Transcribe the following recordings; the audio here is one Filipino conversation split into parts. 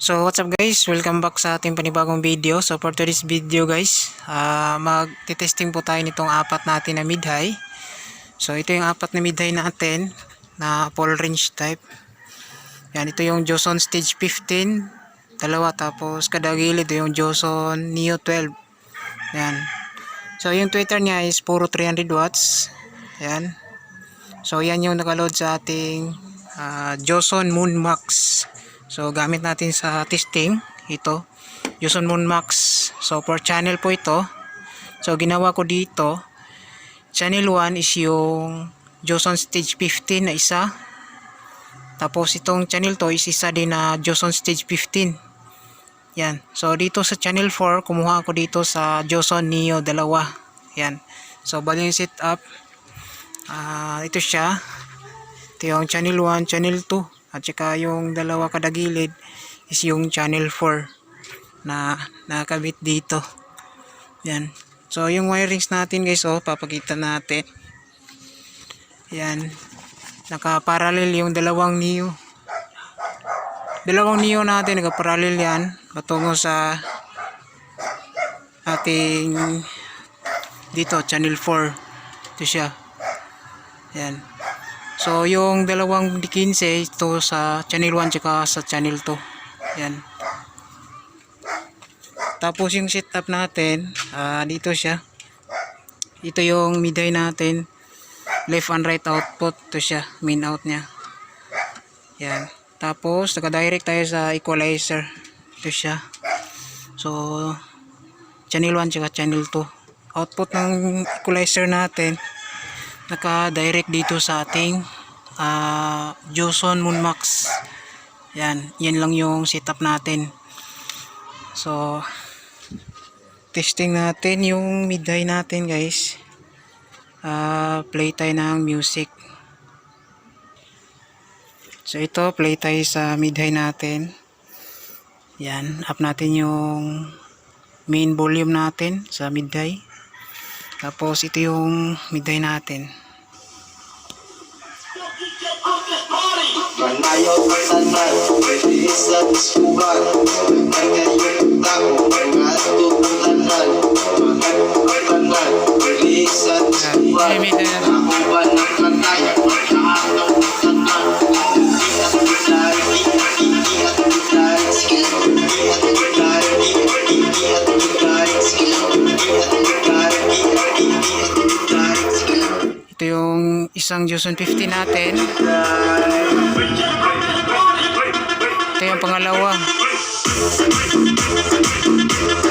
So what's up guys, welcome back sa ating panibagong video. So for today's video guys, magte-testing po tayo nitong apat natin na mid-high. So ito yung apat na mid-high natin na full range type. Yan, ito yung Joson Stage 15, dalawa, tapos kada gilid ito yung Joson Neo 12. Yan. So yung tweeter niya is puro 300 watts. Yan. So yan yung nakaload sa ating Joson Moon Max. So gamit natin sa testing ito, Joson Moon Max. So for channel po ito. So ginawa ko dito, channel 1 is yung Joson Stage 15 na isa. Tapos itong channel 2 is isa din na Joson Stage 15. Yan. So dito sa channel 4, kumuha ako dito sa Joson Neo 2. Yan. So bali yung setup, ito siya. Ito yung channel 1, channel 2. At saka yung dalawa kada gilid is yung channel 4 na nakakabit dito. Yan. So yung wirings natin guys, papakita natin. Yan. Naka-parallel yung dalawang Neo. Dalawang Neo natin naka-parallel yan patungo sa ating dito channel 4. Ito siya. Yan. So yung dalawang D15 ito sa channel 1 tsaka sa channel 2. Yan. Tapos yung setup natin, dito siya. Ito yung mid-high natin, left and right output. Ito siya, main out nya. Yan. Tapos naka-direct tayo sa equalizer. Ito siya. So channel 1 tsaka channel 2. Output ng equalizer natin naka-direct dito sa ating Joson Moon Max. Yan lang yung setup natin. So testing natin yung mid-high natin guys. Play tayo ng music. So ito, play tayo sa mid-high natin. Yan, up natin yung main volume natin sa mid-high. Tapos ito yung mid-high natin. Manayaw ka tanan, pwede sa diskuhan. May ngayong tao, mga tutulanan. Mga tanan, pwede sa diskuhan. Ako ba ng kanayan, magkakaw ng tanan. Hindi ako lagi, hindi ako lagi. Hindi ako lagi, hindi ako lagi. Hindi ako lagi, hindi ako lagi. Ito yung isang Joson 15 natin. Ito yung pangalawa.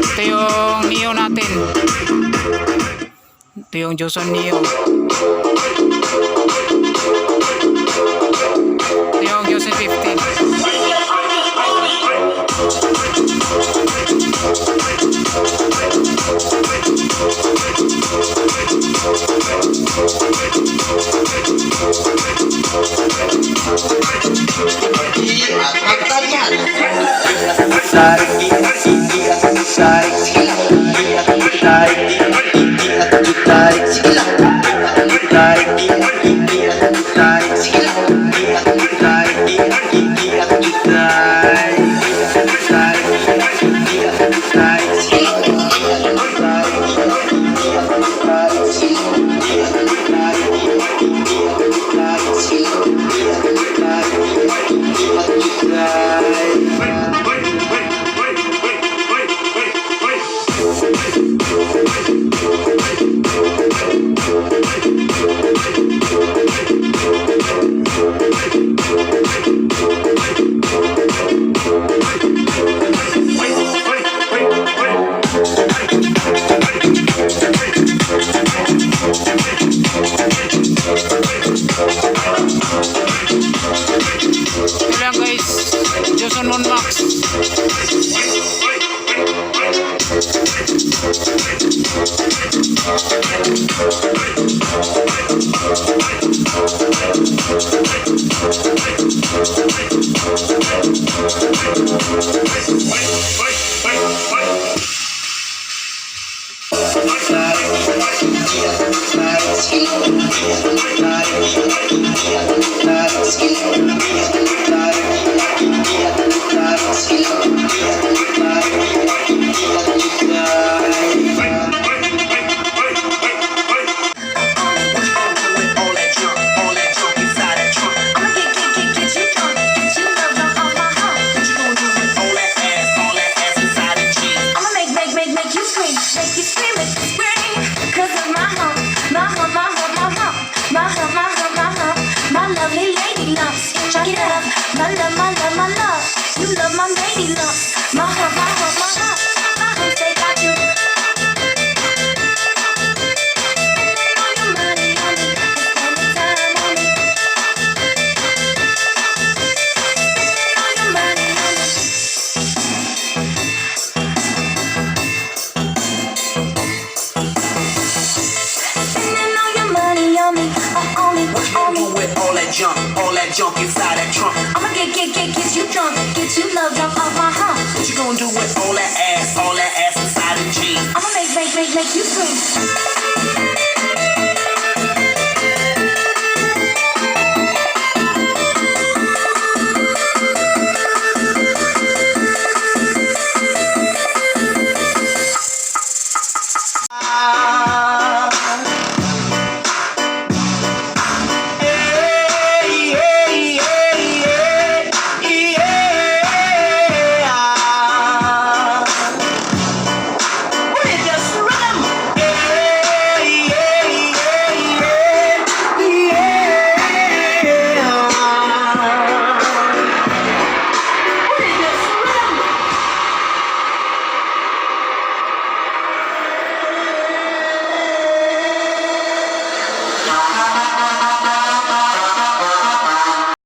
Ito yung Neo natin. Ito yung Joson Neo. Ito yung Joson 15. Ito lang guys, Joson Moon Max. Skill. My love, my love, my love. You love my baby love. My heart, my heart, my heart. My heart say got you. Spending all your money on me. Spending time on me. Spending all your money on me. Spending all your money on me. On me, What you on gonna me. do with all that junk inside that trunk? I'ma get you drunk, get you love